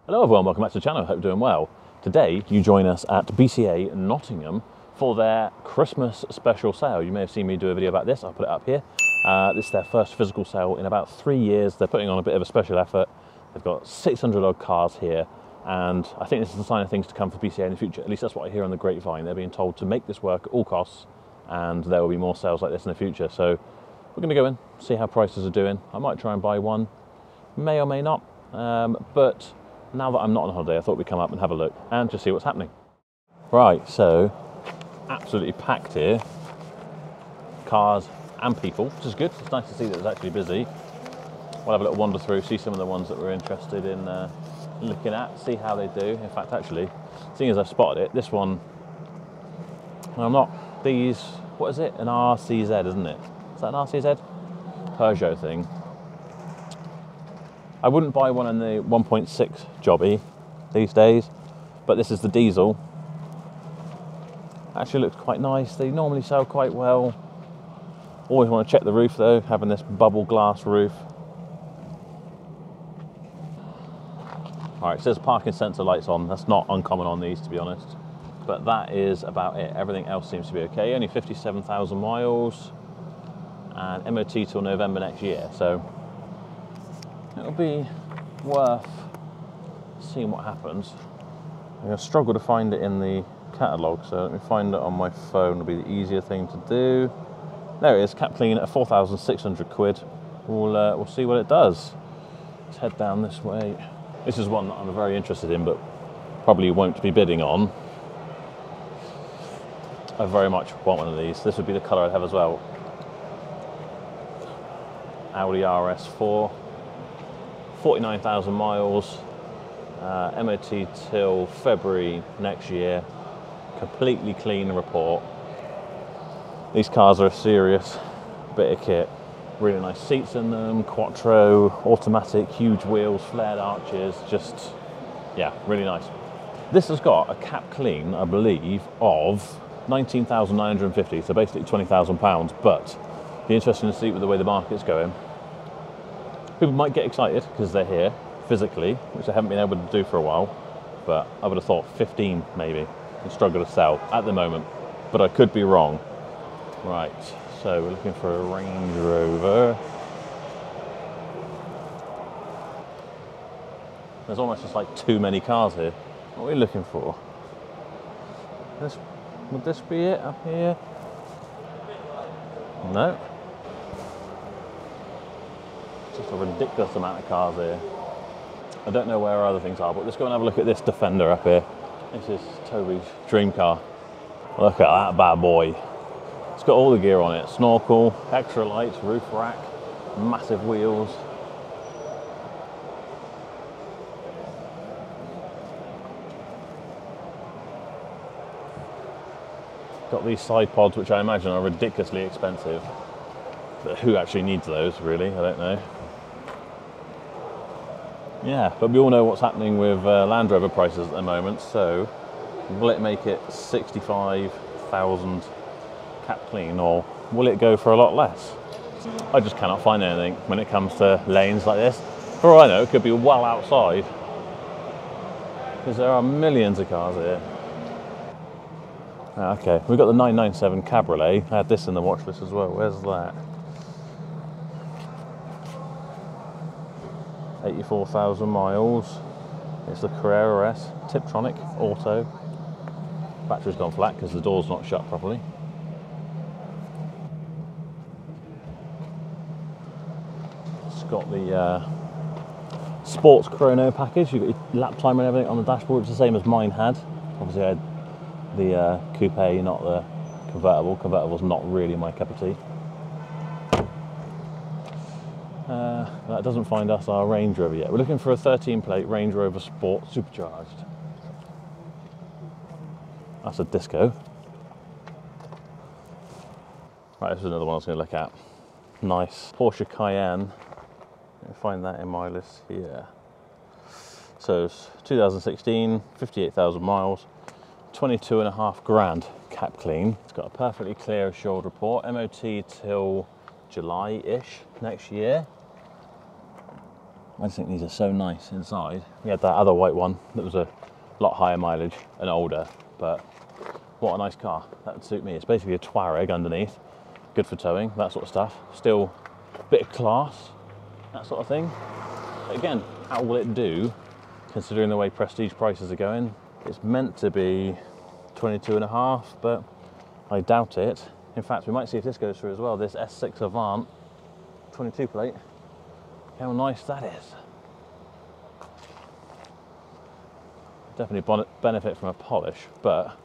Hello everyone, welcome back to the channel, hope you're doing well. Today you join us at BCA Nottingham for their Christmas special sale. You may have seen me do a video about this, I'll put it up here. This is their first physical sale in about 3 years. They're putting on a bit of a special effort. They've got 600 odd cars here, and I think this is a sign of things to come for BCA in the future. At least that's what I hear on the grapevine. They're being told to make this work at all costs, and there will be more sales like this in the future. So we're going to go in, see how prices are doing. I might try and buy one, may or may not, but now that I'm not on holiday, I thought we'd come up and have a look and just see what's happening. Right, so absolutely packed here. Cars and people, which is good. It's nice to see that it's actually busy. We'll have a little wander through, see some of the ones that we're interested in looking at, see how they do. In fact, actually, seeing as I've spotted it, this one, I'm not, what is it? An RCZ, isn't it? Is that an RCZ? Peugeot thing. I wouldn't buy one in the 1.6 jobby these days, but this is the diesel. Actually looks quite nice. They normally sell quite well. Always want to check the roof though, having this bubble glass roof. Alright, it says parking sensor lights on. That's not uncommon on these, to be honest. But that is about it. Everything else seems to be okay. Only 57,000 miles and MOT till November next year. So it'll be worth seeing what happens. I'm going to struggle to find it in the catalogue, so let me find it on my phone. It'll be the easier thing to do. There it is, cap clean at 4,600 quid. We'll see what it does. Let's head down this way. This is one that I'm very interested in, but probably won't be bidding on. I very much want one of these. This would be the colour I'd have as well. Audi RS4. 49,000 miles, MOT till February next year, completely clean report. These cars are a serious bit of kit. Really nice seats in them, quattro, automatic, huge wheels, flared arches, just, yeah, really nice. This has got a cap clean, I believe, of 19,950, so basically £20,000, but it'll be interesting to see with the way the market's going. People might get excited because they're here physically, which I haven't been able to do for a while, but I would have thought 15 maybe and struggle to sell at the moment, but I could be wrong. Right, so we're looking for a Range Rover. There's almost just like too many cars here. What are we looking for? Would this be it up here? No. Just a ridiculous amount of cars here. I don't know where other things are, but let's go and have a look at this Defender up here. This is Toby's dream car. Look at that bad boy. It's got all the gear on it. Snorkel, extra lights, roof rack, massive wheels. Got these side pods, which I imagine are ridiculously expensive. But who actually needs those, really? I don't know. Yeah, but we all know what's happening with Land Rover prices at the moment, so will it make it 65,000 cap clean, or will it go for a lot less? I just cannot find anything when it comes to lanes like this. For all I know, it could be well outside, because there are millions of cars here. Okay, we've got the 997 Cabriolet. I had this in the watch list as well. Where's that? 84,000 miles. It's the Carrera S, Tiptronic, auto. Battery's gone flat because the door's not shut properly. It's got the sports chrono package. You've got your lap timer and everything on the dashboard. It's the same as mine had. Obviously I had the coupe, not the convertible. Convertible's not really my cup of tea. That doesn't find us our Range Rover yet. We're looking for a 13 plate Range Rover Sport supercharged. That's a Disco. Right, this is another one I was going to look at. Nice. Porsche Cayenne. You'll find that in my list here. So it's 2016, 58,000 miles, 22.5 grand cap clean. It's got a perfectly clear assured report. MOT till July-ish next year. I just think these are so nice inside. We had that other white one that was a lot higher mileage and older, but what a nice car. That would suit me. It's basically a Touareg underneath, good for towing, that sort of stuff. Still a bit of class, that sort of thing. But again, how will it do considering the way prestige prices are going? It's meant to be 22.5, but I doubt it. In fact, we might see if this goes through as well. This S6 Avant 22 plate. How nice that is. Definitely benefit from a polish, but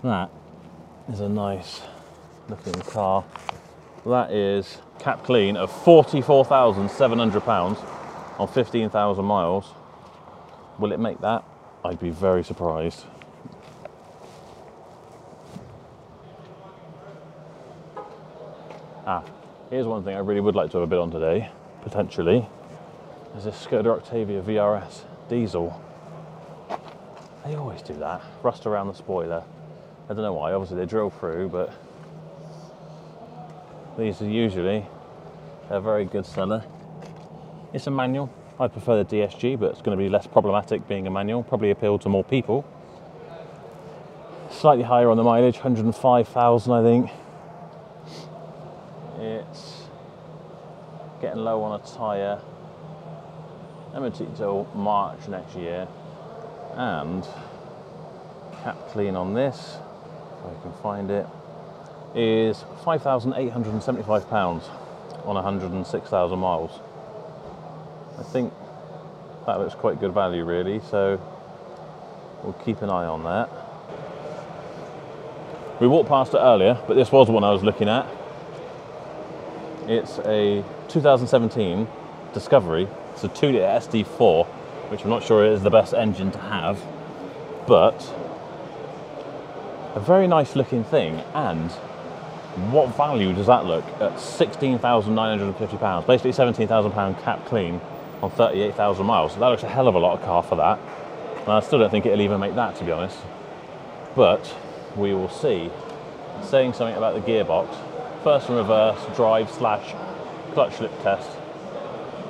that is a nice looking car. That is cap clean of £44,700 on 15,000 miles. Will it make that? I'd be very surprised. Here's one thing I really would like to have a bid on today, potentially, is this Skoda Octavia VRS diesel. They always do that, rust around the spoiler. I don't know why, obviously they drill through, but these are usually a very good seller. It's a manual. I prefer the DSG, but it's going to be less problematic being a manual, probably appeal to more people. Slightly higher on the mileage, 105,000 I think. It's getting low on a tyre. MOT till March next year. And cap clean on this, if I can find it, is £5,875 on 106,000 miles. I think that looks quite good value really, so we'll keep an eye on that. We walked past it earlier, but this was one I was looking at. It's a 2017 Discovery. It's a 2-litre SD4, which I'm not sure is the best engine to have, but a very nice looking thing. And what value does that look at £16,950? Basically £17,000 cap clean on 38,000 miles. So that looks a hell of a lot of car for that. And I still don't think it'll even make that, to be honest. But we will see. Saying something about the gearbox. First and reverse drive / clutch slip test.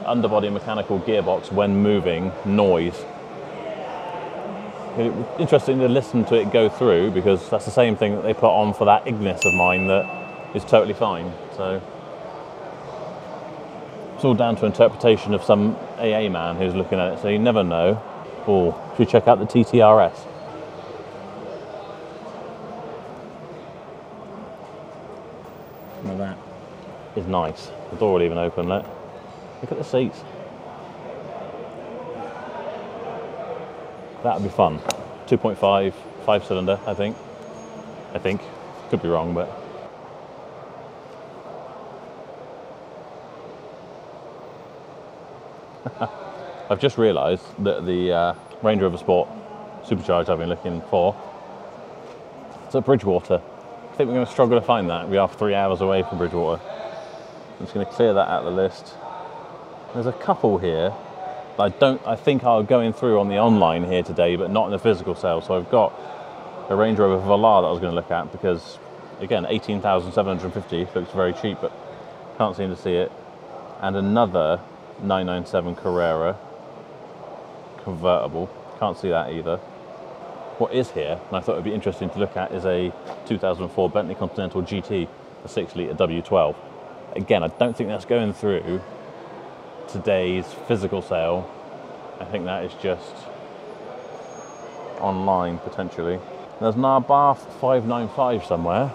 Underbody mechanical gearbox when moving, noise. Interesting to listen to it go through, because that's the same thing that they put on for that Ignis of mine that is totally fine. So it's all down to interpretation of some AA man who's looking at it, so you never know. Or should we check out the TTRS? Now that is nice. The door will even open, look. Look at the seats. That would be fun. 2.5, 5-cylinder, I think. Could be wrong, but. I've just realised that the Range Rover Sport Supercharged I've been looking for, it's at Bridgewater. I think we're going to struggle to find that. We are 3 hours away from Bridgewater. I'm just going to clear that out of the list. There's a couple here that I think are going through on the online here today, but not in the physical sale. So I've got a Range Rover Velar that I was going to look at because, again, 18,750 looks very cheap, but can't seem to see it. And another 997 Carrera convertible, can't see that either. What is here, and I thought it would be interesting to look at, is a 2004 Bentley Continental GT, a 6-litre W12. Again, I don't think that's going through today's physical sale. I think that is just online potentially. There's an Arbath 595 somewhere,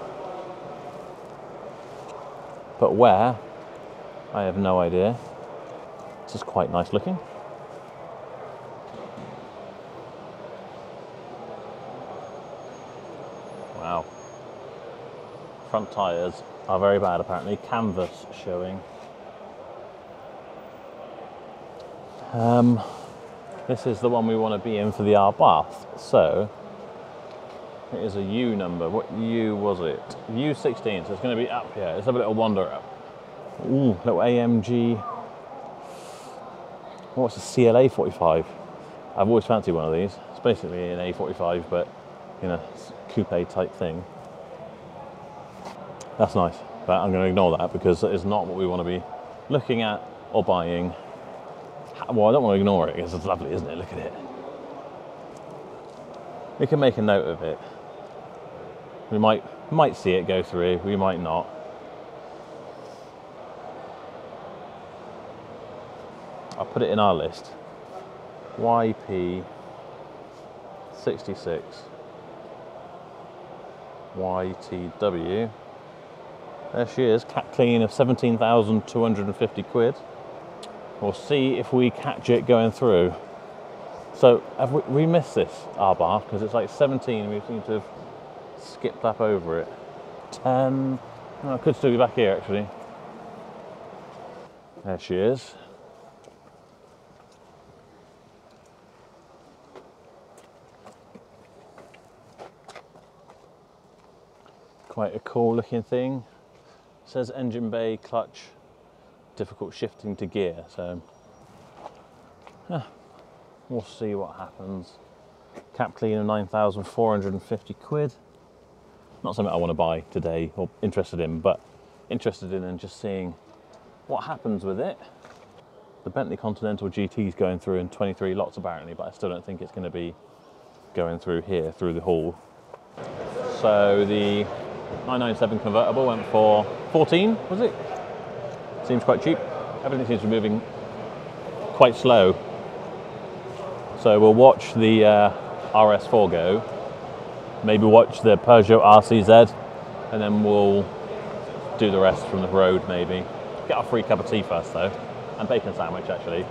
but where? I have no idea. This is quite nice looking. Wow. Front tyres are very bad apparently. Canvas showing. This is the one we want to be in for the Arbath. So it is a U number. What U was it? U16. So it's going to be up here. Let's have a little wander up. Ooh, little AMG. What's a CLA 45? I've always fancied one of these. It's basically an A45, but in a coupe type thing. That's nice, but I'm going to ignore that because it is not what we want to be looking at or buying Well, I don't want to ignore it because it's lovely, isn't it? Look at it. We can make a note of it. We might see it go through, we might not. I'll put it in our list. YP66 YTW. There she is, cat clean of 17,250 quid. We'll see if we catch it going through. So have we missed this R bar because it's like 17. We seem to have skipped up over it. 10. Oh, I could still be back here actually. There she is. Quite a cool looking thing. It says engine bay, clutch, difficult shifting to gear. So we'll see what happens. Cap clean of 9,450 quid. Not something I want to buy today or interested in, but interested in and just seeing what happens with it. The Bentley Continental GT is going through in 23 lots apparently, but I still don't think it's going to be going through here, through the hall. So the 997 convertible went for 14, was it? Seems quite cheap. Everything seems to be moving quite slow. So we'll watch the RS4 go, maybe watch the Peugeot RCZ, and then we'll do the rest from the road maybe. Get our free cup of tea first though, and bacon sandwich actually.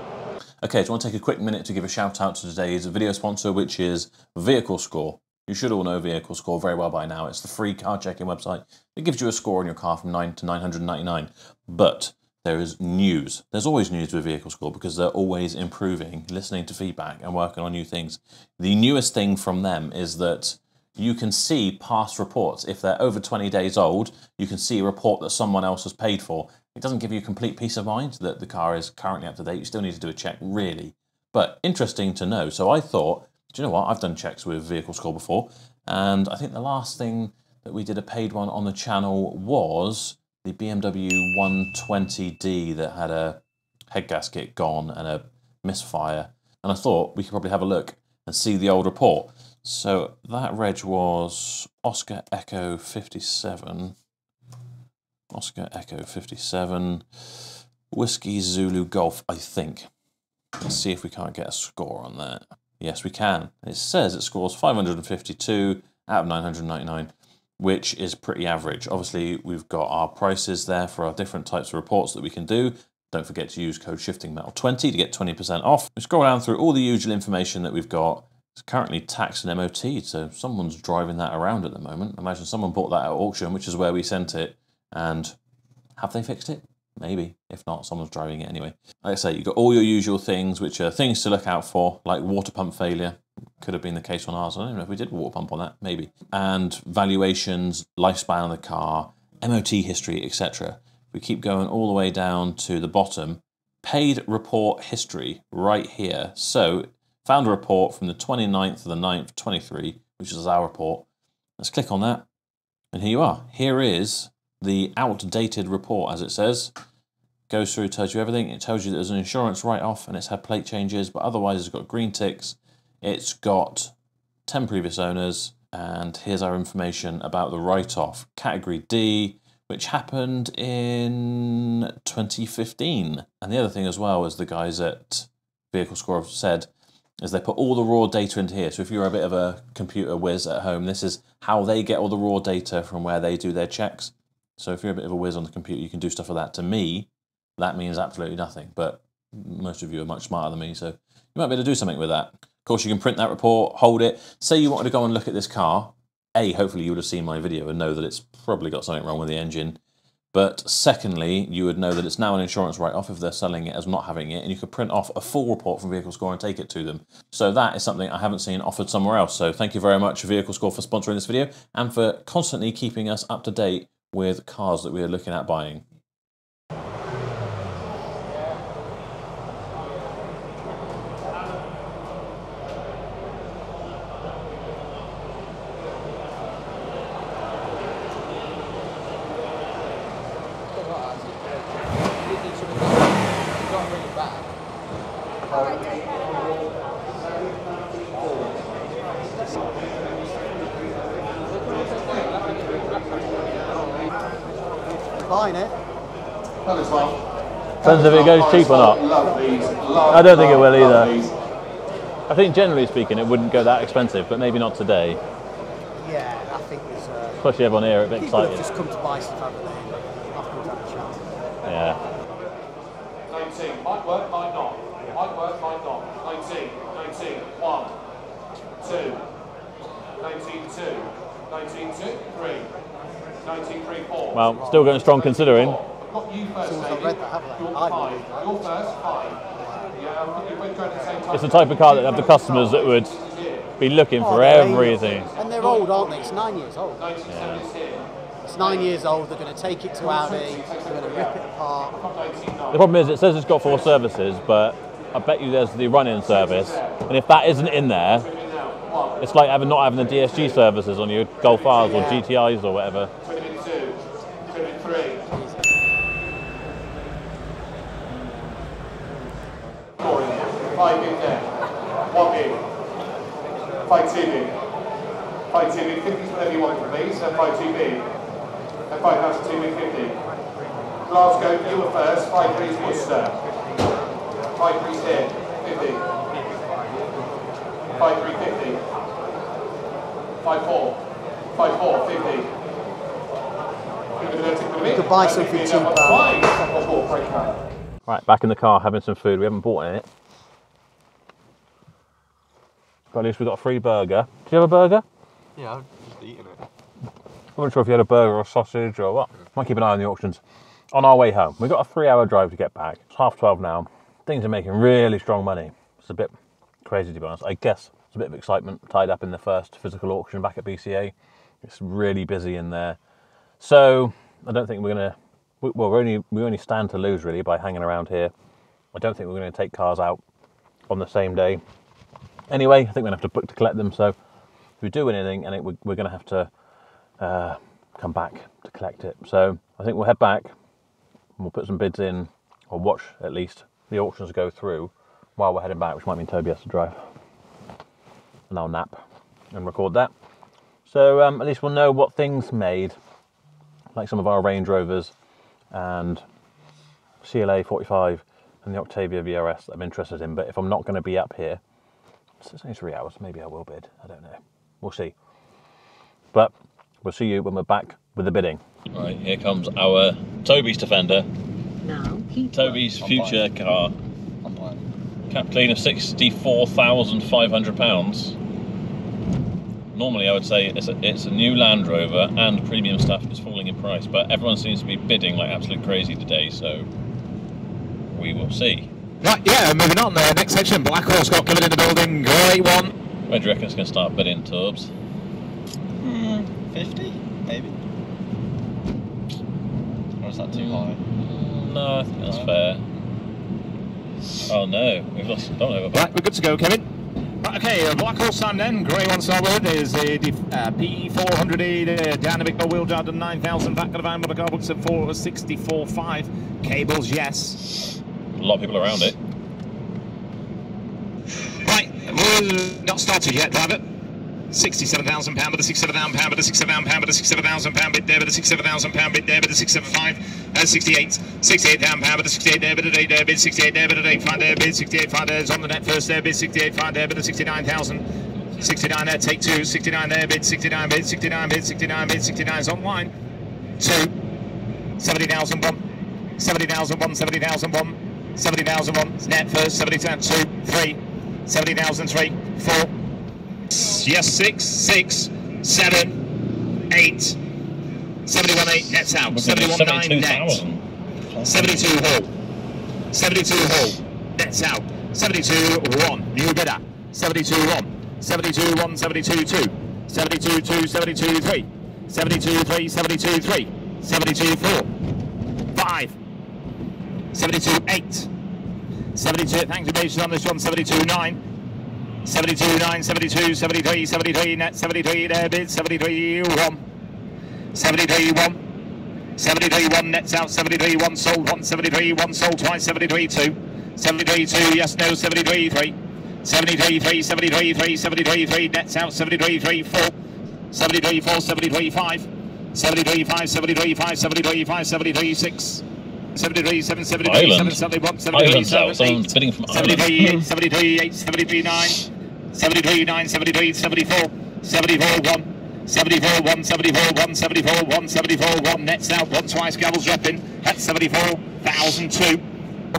Okay, so I want to take a quick minute to give a shout out to today's video sponsor, which is Vehicle Score. You should all know Vehicle Score very well by now. It's the free car checking website that gives you a score on your car from 9 to 999. But there is news. There's always news with Vehicle Score because they're always improving, listening to feedback and working on new things. The newest thing from them is that you can see past reports. If they're over 20 days old, you can see a report that someone else has paid for. It doesn't give you complete peace of mind that the car is currently up to date. You still need to do a check, really. But interesting to know. So I thought, do you know what? I've done checks with Vehicle Score before, and I think the last thing that we did a paid one on the channel was the BMW 120D that had a head gasket gone and a misfire. And I thought we could probably have a look and see the old report. So that reg was Oscar Echo 57. Oscar Echo 57. Whiskey Zulu Golf, I think. Let's see if we can't get a score on that. Yes, we can. It says it scores 552 out of 999, which is pretty average. Obviously, we've got our prices there for our different types of reports that we can do. Don't forget to use code SHIFTINGMetal20 to get 20% off. We scroll down through all the usual information that we've got. It's currently taxed and MOT, so someone's driving that around at the moment. Imagine someone bought that at auction, which is where we sent it, and have they fixed it? Maybe. If not, someone's driving it anyway. Like I say, you've got all your usual things, which are things to look out for, like water pump failure. Could have been the case on ours. I don't know if we did water pump on that. Maybe. And valuations, lifespan of the car, MOT history, etc. We keep going all the way down to the bottom. Paid report history right here. So, found a report from the 29th of the 9th, 23, which is our report. Let's click on that. And here you are. Here is the outdated report, as it says. Goes through, tells you everything. It tells you that there's an insurance write-off and it's had plate changes, but otherwise it's got green ticks. It's got 10 previous owners, and here's our information about the write-off. Category D, which happened in 2015. And the other thing as well is the guys at Vehicle Score have said is they put all the raw data into here. So if you're a bit of a computer whiz at home, this is how they get all the raw data from where they do their checks. So if you're a bit of a whiz on the computer, you can do stuff like that. To me, that means absolutely nothing, but most of you are much smarter than me, so you might be able to do something with that. Of course, you can print that report, hold it. Say you wanted to go and look at this car. A, hopefully you would have seen my video and know that it's probably got something wrong with the engine. But secondly, you would know that it's now an insurance write-off if they're selling it as not having it, and you could print off a full report from Vehicle Score and take it to them. So that is something I haven't seen offered somewhere else. So thank you very much, Vehicle Score, for sponsoring this video and for constantly keeping us up to date with cars that we are looking at buying. buying it. Depends if it goes cheap or not. I don't think it will either. I think generally speaking it wouldn't go that expensive, but maybe not today. Yeah, I think there's especially everyone here a bit people excited. have just come to buy stuff, haven't they? I've come to have a chat. Yeah. 19, might work, might not. Might work, might not. 19, 19, 1, 2, 19, 2, 19, 2, 3, 19, 3, 4. Well, still going strong considering. I've got you first, I've read that, haven't I? You're 5. You're first, 5. Yeah, I've got you both going at the same time. It's the type of car that have the customers that would be looking for everything. And they're old, aren't they? It's 9 years old. Yeah. It's 9 years old, they're going to take it to Audi, they're going to rip it apart. The problem is it says it's got 4 services, but I bet you there's the run-in service, and if that isn't in there, it's like not having the DSG services on your Golf R's or GTIs or whatever. 22, 23. 5 in there, 1 in, 5 2 in, 5 2 in, 50 is whatever you want from these, and 5 2 in, and 5,002 in 50. Glasgow, you were first, 5 3 is Worcester, 5 3 is here, 50, 5 3 50, 5 4, 5 4 50. You could buy something cheaper. Right, back in the car having some food. We haven't bought any. But at least we got a free burger. Do you have a burger? Yeah, I've just eaten it. I wasn't sure if you had a burger or a sausage or what. Might keep an eye on the auctions. On our way home, we've got a 3-hour drive to get back. It's 12:30 now. Things are making really strong money. It's a bit crazy to be honest. I guess it's a bit of excitement tied up in the first physical auction back at BCA. It's really busy in there. So I don't think we're going to, well, we only stand to lose really by hanging around here. I don't think we're going to take cars out on the same day. Anyway, I think we're going to have to book to collect them. So if we do anything, I think we're going to have to come back to collect it. So I think we'll head back and we'll put some bids in, or watch at least the auctions go through while we're heading back, which might mean Toby has to drive. And I'll nap and record that. So at least we'll know what things made, like some of our Range Rovers and CLA 45 and the Octavia VRS that I'm interested in. But if I'm not going to be up here, it's only 3 hours, maybe I will bid, I don't know. We'll see. But we'll see you when we're back with the bidding. Right, here comes our Toby's Defender. No, Toby's future car. I'm buying. Cap clean of £64,500. Normally I would say it's a new Land Rover and premium stuff is falling in price, but everyone seems to be bidding like absolute crazy today, so we will see. Right, yeah, moving on. Next section, Black Horse got covered in the building. Great one. Where do you reckon it's going to start bidding, Torbs? 50, maybe? Or is that too high? No, I think that's fair. Oh no, we've lost. Don't know. Right, we're good to go, Kevin. Right, okay, Black Horse stand then. Grey one start with is a P400E dynamic no wheel drive and 9,000 back of the van with a car books at 64.5. Cables, yes. A lot of people around it. Right, we're not started yet, driver. £67,000 with a £67,000 with a £67,000 with a £67,000 bid there with a £67,000 bid there with a 675 £68,000 with a 68 there with a day there bid 68 there with a day 5 there bid 68 5 there is on the net first there bid 68 5 there with a 69,000 69 there take 2 69 there bid 69 bid 69 bid 69 bid 69 is online 2 70,001 70,001 70,001 70,001 net first 70,002 3 70,003 4 yes 6 6 7 8 71 8 nets out 71 9 net 72 Hall 72 Hall nets out 72 1 new bidder 72 1 72 1 72 2 72 2 72 3 72 3 72 3 72 4 5 72 8 72 thanks for on this one 72 9 72 9 72 73 73 net 73 there bid 73 1 73 1 73 1 nets out 73 1 sold 1 73 1 sold twice 73 2 73 2 yes no 73 3 73 3 73 3 73 3 nets out 73 3 4 73 4 73 5 73 5, 73 5, 73 5, 73 6. 73 7, 73 7, 71, 73 7, 8, 73 8, 73 8, 73 9, 73 9, 73 74, 74 1. 74 1, 74 1, 74 1, 74 1, nets out, one twice, Gavel's dropping, at 74,002.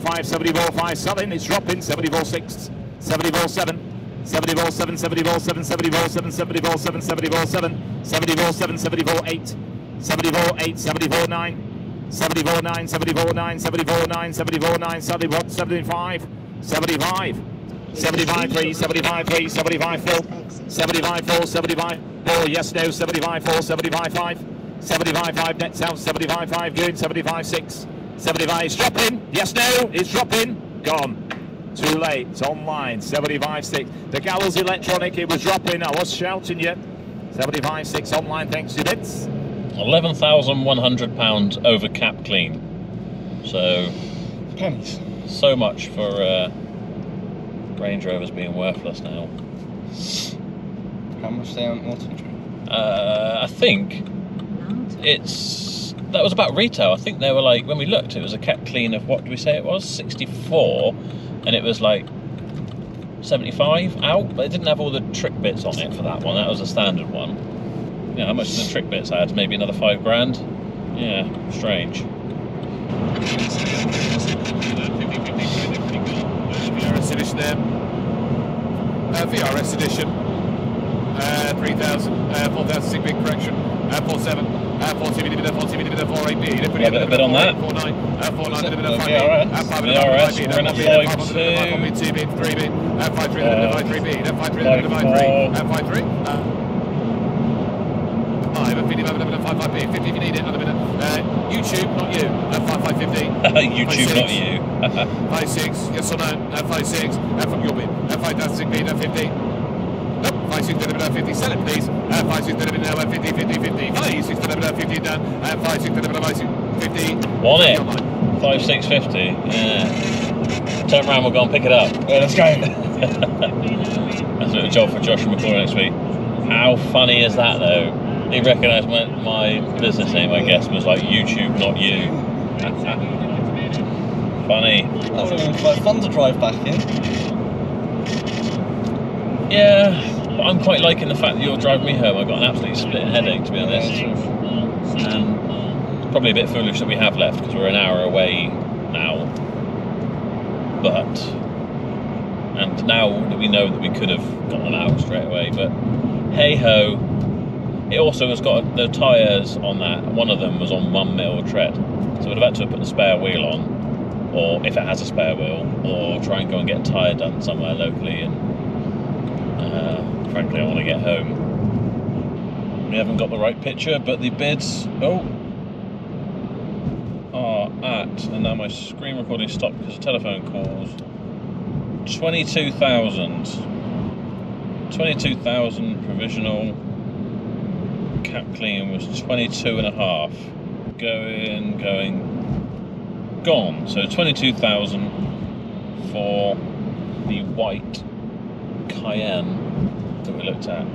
5, 74 5, selling, it's dropping, 74 6, 74 7, 74 7, 74 7, 74 7, 74 7, 74 7, 74 7, 74 8, 74 8, 74 9, 74 9, 74 9, 74 9, 74 9, 71, 75, 75. 75 3, 75 3, 75 4, 75 4, 75 4, yes no, 75 4, 75 5, 75 5, nets out, 75 5, going 75 6, 75 is dropping, yes no, it's dropping, gone, too late, it's online, 75 6, the Gallows electronic, it was dropping, I was shouting you, 75 6 online, thanks to bits. £11,100 over cap clean, so Pennies. so much for Range Rovers being worthless now. How much they on auto train? I think that was about retail. I think they were like, when we looked, it was a cap clean of, what did we say it was? 64, and it was like 75 out, but it didn't have all the trick bits on it for that one. That was a standard one. Yeah, how much did the trick bits add? Maybe another £5 grand? Yeah, strange. VRS edition there. VRS edition. 3,000. 4,000, big correction. 47. 40 millimeter, 40 millimeter, 48B. A bit on that. 49. 49 millimeter, 5B. VRS, we're in a 5.2. 5B, 3B. 53 millimeter, 53B. 53 millimeter, 53. 5, 50 millimeter, 55B. 50 if you need it. YouTube, not you. 5550. YouTube, not you. 56, yes or no? 56, from your bid. 5,000 bid, 50. Nope, 56 to the 50, sell it please. 56 to the 50, 50, 50. 56 to the 50 done. 56 to the 50. Want it? 5650. Yeah. Turn around, we'll go and pick it up. Yeah, let's go. That's a little job for Joshua McClure next week. How funny is that though? He recognised my business name, I guess, was like YouTube, not you. Funny. That would have been quite fun to drive back in. Yeah, but I'm quite liking the fact that you're driving me home. I've got an absolutely splitting headache, to be honest. And it's probably a bit foolish that we have left because we're an hour away now. And now that we know that we could have gotten out straight away, but hey ho. It also has got the tyres on that. One of them was on 1 mil tread, so we'd have had to put the spare wheel on, or if it has a spare wheel, or try and go and get a tyre done somewhere locally. And frankly, I want to get home. We haven't got the right picture, but the bids are at, and now my screen recording stopped because of telephone calls. 22,000 provisional. Cap clean was 22.5. Gone. So 22,000 for the white Cayenne that we looked at.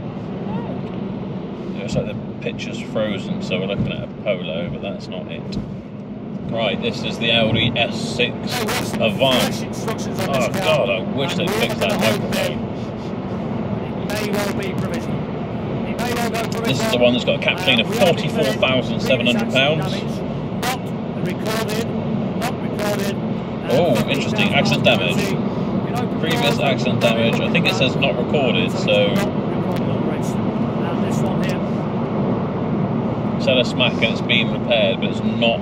It looks like the picture's frozen, so we're looking at a Polo, but that's not it. Right, this is the Audi S6 Avant. Oh god, I wish they'd fixed that microphone. May well be provisional. This is the one that's got a cap clean of £44,700. Not recorded. Oh, interesting. Accident damage. Previous accident damage. I think it says not recorded, so. Seller smack and it's been repaired, but it's not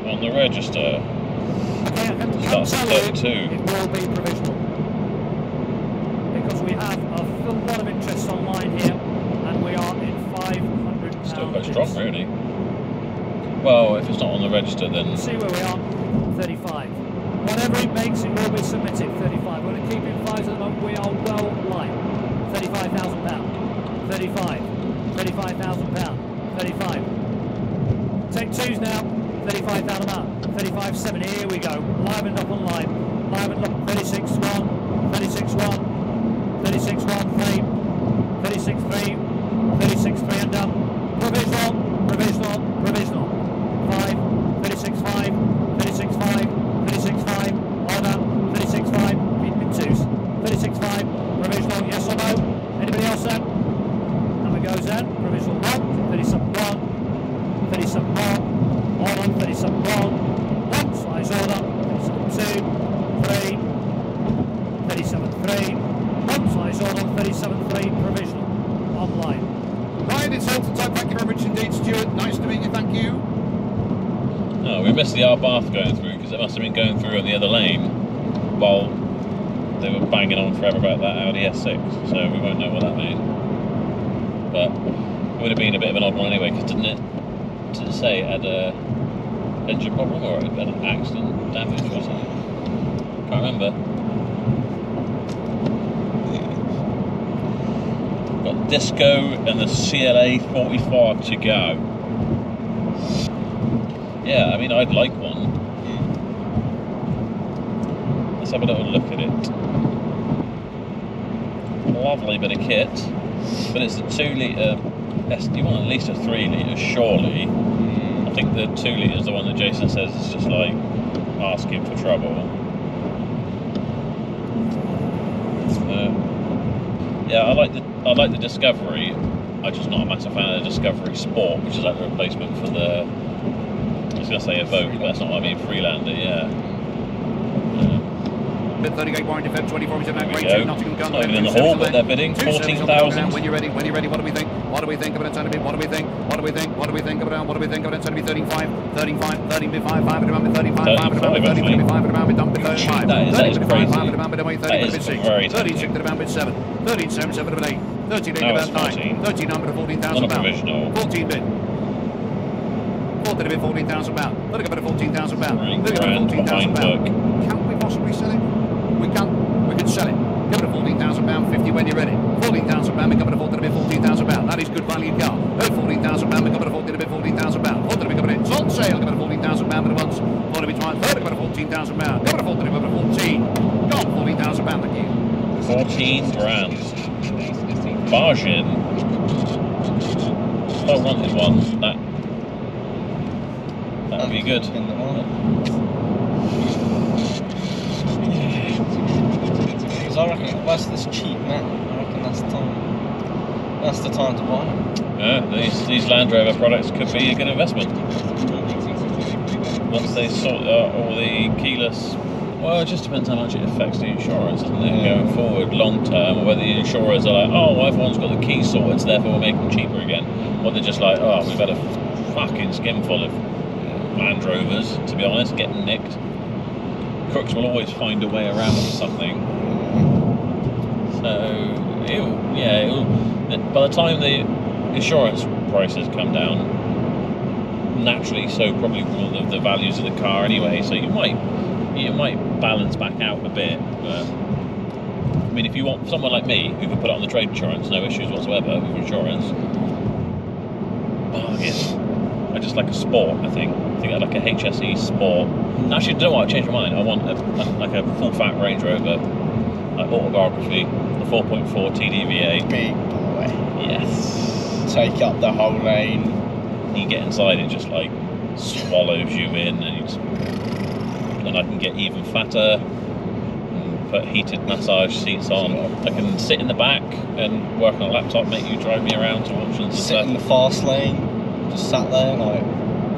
on the register. Starts at 32. It will be provisional. Because we have a lot of interest online here, and we are in £500. Still quite strong, really. Well, if it's not on the register, then. See where we are. 35. Whatever it makes, it will be submitted. 35. We're going to keep it 5 at the moment. We are well light. £35,000. 35. £35,000. 35. Take twos now. £35,000. 35.7. Here we go. Live and up on line. Live and up. 36.1. 36.1. 36.1, 3, 36.3, 36.3 and done. Provisional, sold on 37.3 provisional online. Right, it's all to time. Thank you very much indeed, Stuart. Nice to meet you. Thank you. Oh, we missed the R bath going through because it must have been going through on the other lane while they were banging on forever about that Audi S6, so we won't know what that means. But it would have been a bit of an odd one anyway, because didn't it say it had a engine problem or it had an accident, damage or something? Can't remember. Got the Disco and the CLA 45 to go. Yeah, I mean, I'd like one. Let's have a little look at it. Lovely bit of kit, but it's a 2 litre. You want at least a 3 litre, surely. I think the 2 litre is the one that Jason says is just like asking for trouble. Yeah, I like the Discovery. I'm just not a massive fan of the Discovery Sport, which is like the replacement for the. I was going to say Evoque, but that's not what I mean. Freelander, yeah. Bid 38 warranty Feb 24 Nottingham Gun. Not even in the hall, but they're bidding 14,000. When you're ready, what do we think? What do we think of it? What do we think? What do we think? What do we think of it? What do we think of it? It's going to be 35, 35, 35, 5, 35, 5, 35, dump it 35. That is crazy. That is very 36 to about 7, 13, 7, 7 to 8, 13, 8 about 9, 13 number to 14,000 pounds, 14 bid. 14,000 pounds. Let it go to 14,000 pounds. Let it go to 14,000 pounds. Can we possibly sell it? We can. We can sell it. Give it a 14,000 pounds, 50 when you're ready. 14,000 pounds. We come at a 14,000 pounds. That is good value car. 14,000 pounds. We come at a 14,000 pounds. 14,000 it's on sale. Give it a 14,000 pounds at once. 14,000 pounds. Give it a 14. Go on, 14,000 pounds. Thank you. 14 grand. Bargain. If I wanted one, that would be good. Because I reckon that's cheap, man. I reckon that's the time. That's the time to buy it. Yeah, these Land Rover products could be a good investment. Once they sort out all the keyless. Well, it just depends how much it affects the insurance, doesn't it? Yeah. Going forward, long term, or whether the insurers are like, oh, well, everyone's got the key sorted, so therefore we'll make them cheaper again. Or they're just like, oh, we've had a fucking skinful of Land Rovers, to be honest, getting nicked. Crooks will always find a way around something. So, by the time the insurance prices come down, naturally, so probably will the values of the car anyway. So you might balance back out a bit. But I mean, if you want someone like me who can put it on the trade insurance, no issues whatsoever with insurance. I just like a sport. I think I like a HSE sport. Actually, you know what? I changed my mind. I want a full fat Range Rover, like autobiography, the 4.4 TDVA. Big boy. Yes. Take up the whole lane. You get inside, it just like swallows you in, and I can get even fatter. And put heated massage seats on. I can sit in the back and work on a laptop, make you drive me around to auctions and Sit stuff. in the fast lane. Just sat there like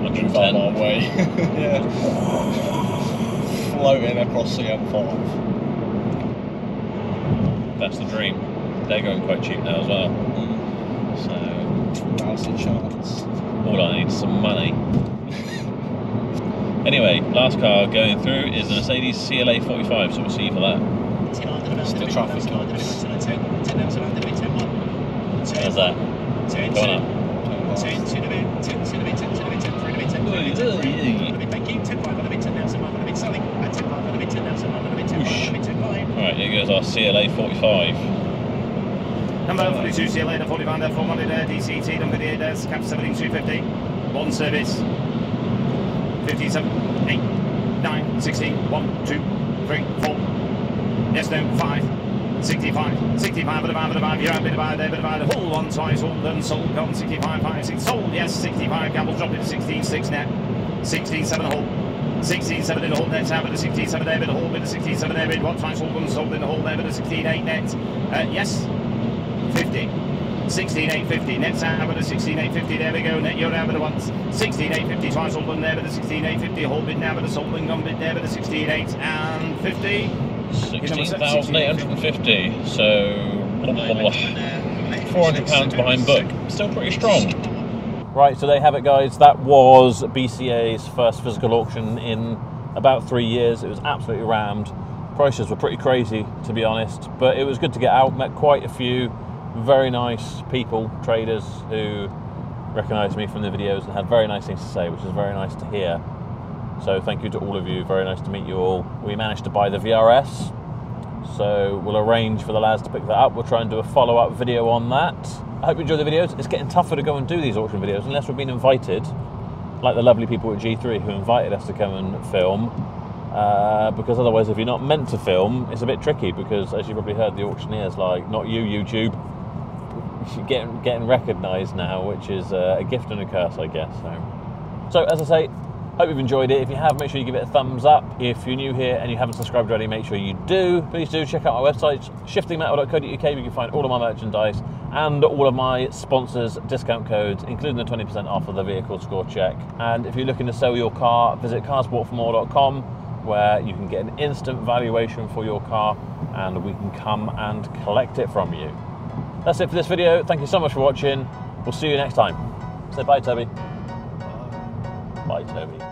110 mile away. Yeah. Floating across the M5. That's the dream. They're going quite cheap now as well. So House insurance. all I need is some money. Anyway, last car going through is the Mercedes CLA 45, so we'll see you for that. It's the traffic lights. How's that? Going up. Alright, here goes our CLA 45. Number 42 CLA, the 45 there, 4 there, DCT, number 8 there, cap 17250, 1 service, 57, 8, 9, 16, 1, 2, 3, 4, yes, no, 5, 65, 65, bit of 5, you're a bit of there, bit of hull, 1 size, all done, sold, gone, 65, 5, 6, sold, yes, 65, Campbell dropped it to 16, 6 net, 16, 7 hull. 16.7 in the hole net, out with the 16.7 there, bit of hole, bit of 16.7 there, bit 1 size, all done, sold in the hole there, bit of 16.8 net, yes, 50. 16.850, net's out with the 16.850, there we go, net you're out with the ones, 16.850, twice sold them there with the 16.850, whole bid now with the sold and gone bid there with the 16.8 and 50. 16,850, so £400 behind book. Still pretty strong. Right, so there you have it, guys. That was BCA's first physical auction in about 3 years. It was absolutely rammed. Prices were pretty crazy, to be honest, but it was good to get out. Met quite a few very nice people, traders, who recognised me from the videos and had very nice things to say, which is very nice to hear. So thank you to all of you. Very nice to meet you all. We managed to buy the VRS, so we'll arrange for the lads to pick that up. We'll try and do a follow-up video on that. I hope you enjoy the videos. It's getting tougher to go and do these auction videos unless we've been invited, like the lovely people at G3 who invited us to come and film, because otherwise if you're not meant to film, it's a bit tricky, because as you probably heard, the auctioneer's like, not you, YouTube. You're getting recognised now, which is a gift and a curse, I guess. So as I say, hope you've enjoyed it. If you have, make sure you give it a thumbs up. If you're new here and you haven't subscribed already, make sure you do. Please do check out my website, shiftingmetal.co.uk, where you can find all of my merchandise and all of my sponsors' discount codes, including the 20% off of the vehicle score check. And if you're looking to sell your car, visit carsboughtformore.com, where you can get an instant valuation for your car and we can come and collect it from you. That's it for this video. Thank you so much for watching. We'll see you next time. Say bye, Toby. Bye, Toby.